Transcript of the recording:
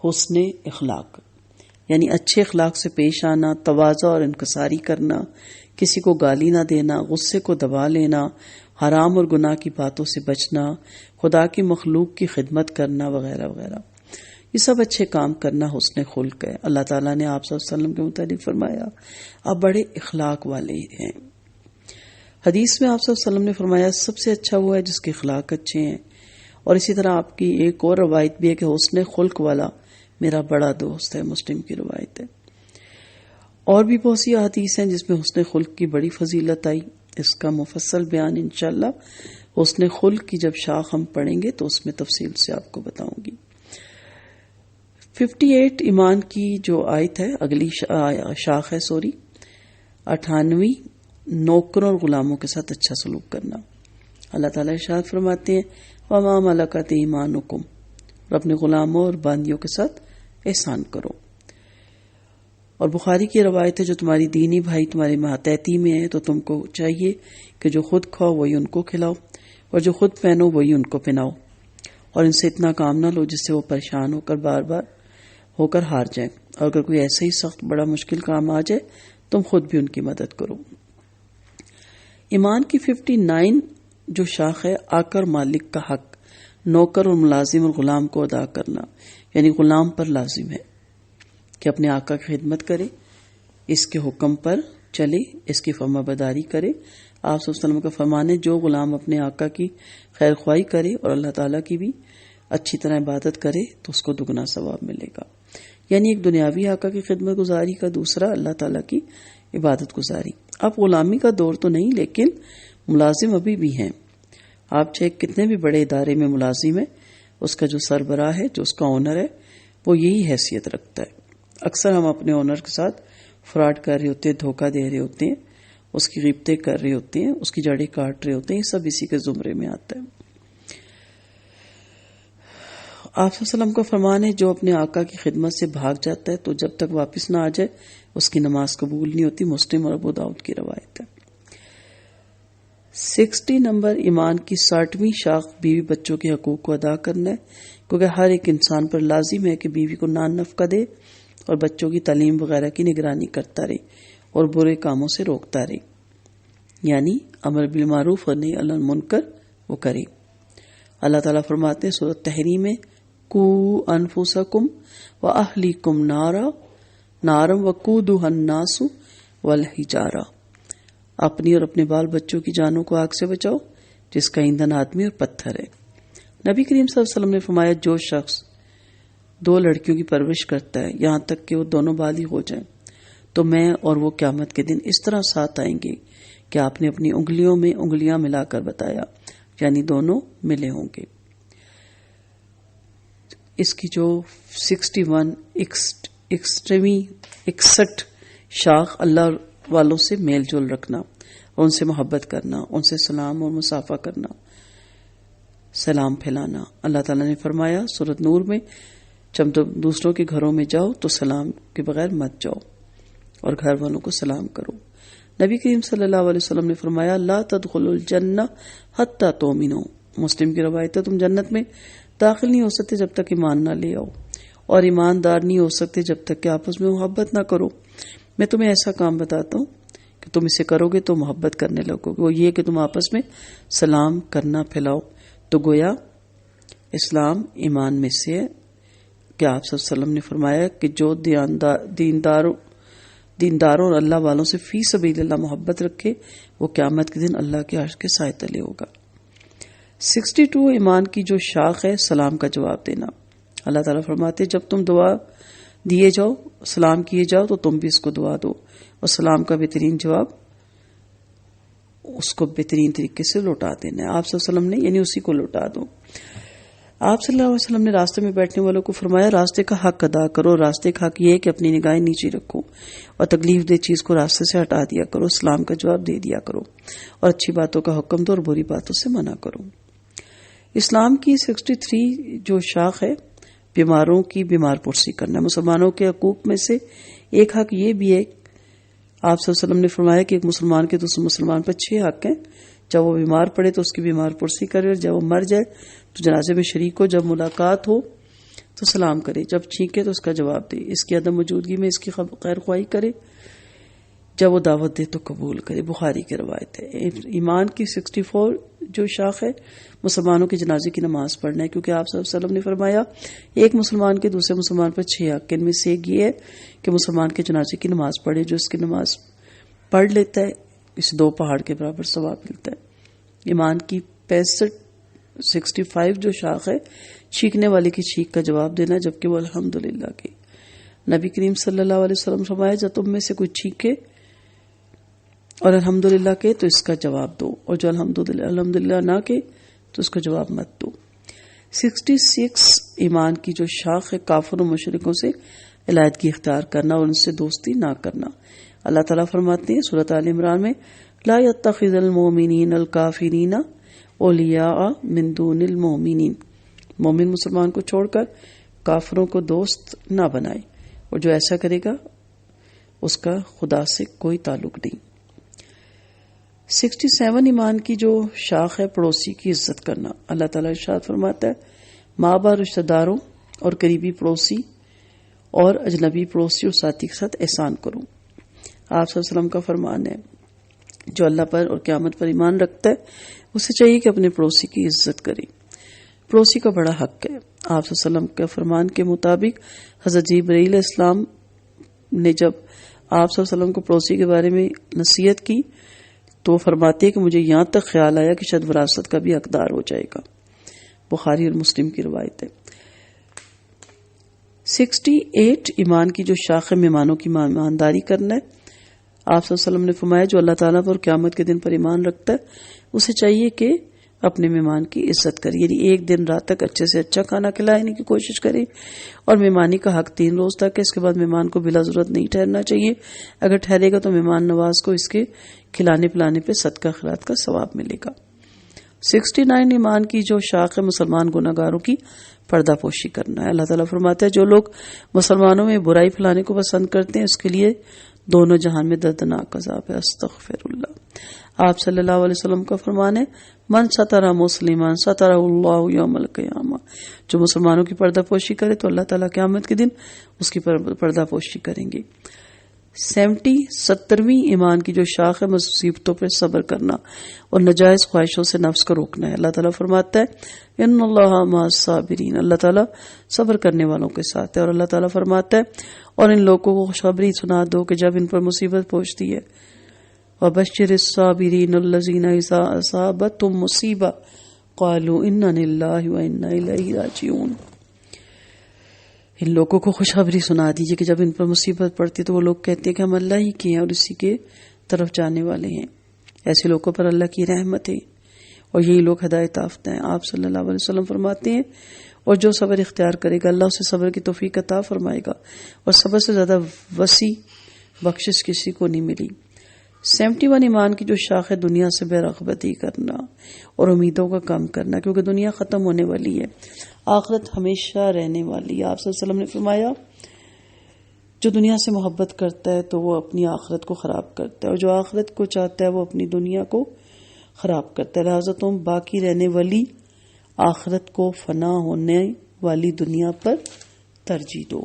حسن اخلاق، یعنی اچھے اخلاق سے پیش آنا، تواضع اور انکساری کرنا، کسی کو گالی نہ دینا، غصے کو دبا لینا، حرام اور گناہ کی باتوں سے بچنا، خدا کی مخلوق کی خدمت کرنا وغیرہ وغیرہ، یہ سب اچھے کام کرنا حسن خلق ہے۔ اللہ تعالیٰ نے آپ صلی اللہ علیہ وسلم کے متعلق فرمایا آپ بڑے اخلاق والے ہیں۔ حدیث میں آپ صلی اللہ علیہ وسلم نے فرمایا سب سے اچھا وہ ہے جس کے اخلاق اچھے ہیں، اور اسی طرح آپ کی ایک اور روایت بھی ہے کہ حسن خلق والا میرا بڑا دوست ہے، مسلم کی روایت ہے۔ اور بھی بہت سی حدیث ہیں جس میں حسن خلق کی بڑی فضیلت آئی، اس کا مفصل بیان انشاءاللہ حسن خلق کی جب شاخ ہم پڑھیں گے تو اس میں تفصیل سے آپ کو بتاؤں گی۔ 58 ایمان کی جو آیت ہے، اگلی شاخ ہے 98، نوکروں اور غلاموں کے ساتھ اچھا سلوک کرنا۔ اللہ تعالیٰ ارشاد فرماتے ہیں وَمَا مَلَكَتْ أَيْمَانُكُمْ، اور اپنے غلاموں اور باندیوں کے ساتھ احسان کرو۔ اور بخاری کی روایت ہے جو تمہاری دینی بھائی تمہارے ماتحتی میں ہیں تو تم کو چاہیے کہ جو خود کھاؤ وہی ان کو کھلاؤ، اور جو خود پہنو وہی ان کو پہناؤ، اور ان سے اتنا کام نہ لو جس سے وہ پریشان ہو کر بار بار ہو کر ہار جائیں، اور اگر کوئی ایسا ہی سخت بڑا مشکل کام آ جائے تم خود بھی ان کی مدد کرو۔ ایمان کی 59 جو شاخ ہے، آقا مالک کا حق، نوکر اور ملازم اور غلام کو ادا کرنا، یعنی غلام پر لازم ہے کہ اپنے آقا کی خدمت کرے، اس کے حکم پر چلے، اس کی فرما برداری کرے۔ آپ صلی اللہ علیہ وسلم کا فرمان ہے جو غلام اپنے آقا کی خیر خواہی کرے اور اللہ تعالیٰ کی بھی اچھی طرح عبادت کرے تو اس کو دگنا ثواب ملے گا، یعنی ایک دنیاوی آقا کی خدمت گزاری کا، دوسرا اللہ تعالیٰ کی عبادت گزاری۔ اب غلامی کا دور تو نہیں، لیکن ملازم ابھی بھی ہیں۔ آپ چاہے کتنے بھی بڑے ادارے میں ملازم ہیں، اس کا جو سربراہ ہے، جو اس کا اونر ہے، وہ یہی حیثیت رکھتا ہے۔ اکثر ہم اپنے اونر کے ساتھ فراڈ کر رہے ہوتے ہیں، دھوکہ دے رہے ہوتے ہیں، اس کی غیبتیں کر رہے ہوتے ہیں، اس کی جڑیں کاٹ رہے ہوتے ہیں، یہ سب اسی کے زمرے میں آتا ہے۔ آپ صلی اللہ علیہ وسلم کا فرمان ہے جو اپنے آقا کی خدمت سے بھاگ جاتا ہے تو جب تک واپس نہ آ جائے اس کی نماز قبول نہیں ہوتی، مسلم اور ابو داؤد کی روایت ہے۔ 60 نمبر ایمان کی 60ویں شاخ بیوی بچوں کے حقوق کو ادا کرنا ہے، کیونکہ ہر ایک انسان پر لازم ہے کہ بیوی کو نان نفقہ دے اور بچوں کی تعلیم وغیرہ کی نگرانی کرتا رہے اور برے کاموں سے روکتا رہے، یعنی امر بالمعروف اور نہی عن المنکر وہ کرے۔ اللہ تعالیٰ فرماتے ہیں سورۃ تحریم میں قوا انفسکم واہلیکم نارا وقودھا الناس والحجارہ، اپنی اور اپنے بال بچوں کی جانوں کو آگ سے بچاؤ جس کا ایندھن آدمی اور پتھر ہے۔ نبی کریم صلی اللہ علیہ وسلم نے فرمایا جو شخص 2 لڑکیوں کی پرورش کرتا ہے یہاں تک کہ وہ دونوں بالغ ہو جائیں تو میں اور وہ قیامت کے دن اس طرح ساتھ آئیں گے کہ آپ نے اپنی انگلیوں میں انگلیاں ملا کر بتایا، یعنی دونوں ملے ہوں گے۔ اس کی جو 61 61 شاخ اللہ والوں سے میل جول رکھنا اور ان سے محبت کرنا، ان سے سلام اور مصافحہ کرنا، سلام پھیلانا۔ اللہ تعالیٰ نے فرمایا سورۃ نور میں جب دوسروں کے گھروں میں جاؤ تو سلام کے بغیر مت جاؤ اور گھر والوں کو سلام کرو۔ نبی کریم صلی اللہ علیہ وسلم نے فرمایا لا تدخلوا الجنہ حتی تؤمنوا، مسلم کی روایت ہے تم جنت میں داخل نہیں ہو سکتے جب تک ایمان نہ لے آؤ، اور ایماندار نہیں ہو سکتے جب تک کہ آپس میں محبت نہ کرو۔ میں تمہیں ایسا کام بتاتا ہوں کہ تم اسے کرو گے تو محبت کرنے لگو گے، وہ یہ کہ تم آپس میں سلام کرنا پھیلاؤ۔ تو گویا اسلام ایمان میں سے ہے کہ آپ صلی اللہ علیہ وسلم نے فرمایا کہ جو دینداروں اور اللہ والوں سے فی سبیل اللہ محبت رکھے وہ قیامت کے دن اللہ کے عرش کے سائے تلے ہوگا۔ 62 ایمان کی جو شاخ ہے سلام کا جواب دینا۔ اللہ تعالیٰ فرماتے جب تم دعا دیے جاؤ، سلام کیے جاؤ تو تم بھی اس کو دعا دو، اور سلام کا بہترین جواب اس کو بہترین طریقے سے لوٹا دینا ہے۔ آپ صلی اللہ علیہ وسلم نے یعنی اسی کو لوٹا دو۔ آپ صلی اللہ علیہ وسلم نے راستے میں بیٹھنے والوں کو فرمایا راستے کا حق ادا کرو۔ راستے کا حق یہ ہے کہ اپنی نگاہیں نیچے رکھو اور تکلیف دہ چیز کو راستے سے ہٹا دیا کرو، اسلام کا جواب دے دیا کرو، اور اچھی باتوں کا حکم دو اور بری باتوں سے منع کرو۔ اسلام کی 63 جو شاخ ہے بیماروں کی بیمار پرسی کرنا۔ مسلمانوں کے حقوق میں سے ایک حق یہ بھی ہے، آپ صلی اللہ علیہ وسلم نے فرمایا کہ ایک مسلمان کے دوسرے مسلمان پر 6 حق ہیں، جب وہ بیمار پڑے تو اس کی بیمار پرسی کرے، اور جب وہ مر جائے تو جنازے میں شریک ہو، جب ملاقات ہو تو سلام کرے، جب چھینکے تو اس کا جواب دے، اس کی عدم موجودگی میں اس کی خیر خواہی کرے، جب وہ دعوت دے تو قبول کرے۔ بخاری کی روایت ہے۔ ایمان کی 64 جو شاخ ہے مسلمانوں کے جنازے کی نماز پڑھنا ہے، کیونکہ آپ صلی اللہ علیہ وسلم نے فرمایا ایک مسلمان کے دوسرے مسلمان پر 6 حق، ان میں سے ایک یہ ہے کہ مسلمان کے جنازے کی نماز پڑھے، جو اس کی نماز پڑھ لیتا ہے اس 2 پہاڑ کے برابر ثواب ملتا ہے۔ ایمان کی 65 جو شاخ ہے چھینکنے والے کی چھینک کا جواب دینا، جبکہ وہ الحمدللہ کے۔ نبی کریم صلی اللہ علیہ وسلم فرمایا جب تم میں سے کوئی چھینکے اور الحمدللہ کے تو اس کا جواب دو، اور جو الحمدللہ نہ کے تو اس کا جواب مت دو۔ 66 ایمان کی جو شاخ ہے کافر و مشرکوں سے علیحدگی اختیار کرنا اور ان سے دوستی نہ کرنا۔ اللہ تعالیٰ فرماتے ہیں سورۃ آل عمران میں لا يتخذ المؤمنین الکافرین اولیاء من دون المؤمنین، مومن مسلمان کو چھوڑ کر کافروں کو دوست نہ بنائے، اور جو ایسا کرے گا اس کا خدا سے کوئی تعلق نہیں۔ 67 ایمان کی جو شاخ ہے پڑوسی کی عزت کرنا۔ اللہ تعالیٰ ارشاد فرماتا ہے ماں باپ رشتہ داروں اور قریبی پڑوسی اور اجنبی پڑوسی اور ساتھی کے ساتھ احسان کرو۔ آپ صلی اللہ علیہ وسلم کا فرمان ہے جو اللہ پر اور قیامت پر ایمان رکھتا ہے اسے چاہیے کہ اپنے پڑوسی کی عزت کرے، پڑوسی کا بڑا حق ہے۔ آپ صلی اللہ علیہ وسلم کے فرمان کے مطابق حضرت جبرائیل علیہ السلام نے جب آپ صلی اللہ علیہ وسلم کو پڑوسی کے بارے میں نصیحت کی تو وہ فرماتے ہیں کہ مجھے یہاں تک خیال آیا کہ شاید وراثت کا بھی حقدار ہو جائے گا۔ بخاری اور مسلم کی روایت ہے۔ 68 ایمان کی جو شاخ ہے مہمانوں کی مہمانداری کرنا ہے۔ آپ صلی اللہ علیہ وسلم نے فرمایا جو اللہ تعالیٰ پر قیامت کے دن پر ایمان رکھتا ہے اسے چاہیے کہ اپنے مہمان کی عزت کرے، یعنی ایک دن رات تک اچھے سے اچھا کھانا کھلانے کی کوشش کرے، اور مہمانی کا حق 3 روز تک ہے، اس کے بعد مہمان کو بلا ضرورت نہیں ٹھہرنا چاہیے، اگر ٹھہرے گا تو مہمان نواز کو اس کے کھلانے پلانے پہ صدقہ خیرات کا ثواب ملے گا۔ 69 ایمان کی جو شاخ ہے مسلمان گناہ گاروں کی پردہ پوشی کرنا ہے۔ اللہ تعالیٰ فرماتا ہے جو لوگ مسلمانوں میں برائی پھیلانے کو پسند کرتے ہیں اس کے لیے دونوں جہان میں دردناک عذاب ہے۔ استغفر اللہ۔ آپ صلی اللہ علیہ وسلم کا فرمان ہے من ستر مسلمان سترہ اللہ یوم القیامہ، جو مسلمانوں کی پردہ پوشی کرے تو اللہ تعالیٰ قیامت کے دن اس کی پردہ پوشی کریں گے۔ 70ویں ایمان کی جو شاخ ہے مصیبتوں پر صبر کرنا اور ناجائز خواہشوں سے نفس کو روکنا ہے۔ اللہ تعالیٰ فرماتا ہے ان اللہ مع الصابرین، اللہ تعالیٰ صبر کرنے والوں کے ساتھ ہے، اور اللہ تعالیٰ فرماتا ہے اور ان لوگوں کو خوشخبری سنا دو کہ جب ان پر مصیبت پہنچتی ہے وَبَشِّرِ الصَّابِرِينَ الَّذِينَ إِذَا أَصَابَتْهُمْ مُصِيبَةٌ قَالُوا إِنَّا لِلَّهِ وَإِنَّا إِلَيْهِ رَاجِعُونَ، ان لوگوں کو خوشخبری سنا دیجیے کہ جب ان پر مصیبت پڑتی ہے تو وہ لوگ کہتے ہیں کہ ہم اللہ ہی کے ہیں اور اسی کے طرف جانے والے ہیں۔ ایسے لوگوں پر اللہ کی رحمت ہے اور یہی لوگ ہدایت یافتہ ہیں۔ آپ صلی اللہ علیہ وسلم فرماتے ہیں اور جو صبر اختیار کرے گا اللہ اسے صبر کی توفیق عطا فرمائے گا، اور صبر سے زیادہ وسیع بخشش کسی کو نہیں ملی۔ 71 ایمان کی جو شاخ ہے دنیا سے بے رغبتی کرنا اور امیدوں کا کم کرنا، کیونکہ دنیا ختم ہونے والی ہے، آخرت ہمیشہ رہنے والی ہے۔ آپ صلی اللہ علیہ وسلم نے فرمایا جو دنیا سے محبت کرتا ہے تو وہ اپنی آخرت کو خراب کرتا ہے، اور جو آخرت کو چاہتا ہے وہ اپنی دنیا کو خراب کرتا ہے، لہٰذا تم باقی رہنے والی آخرت کو فنا ہونے والی دنیا پر ترجیح دو۔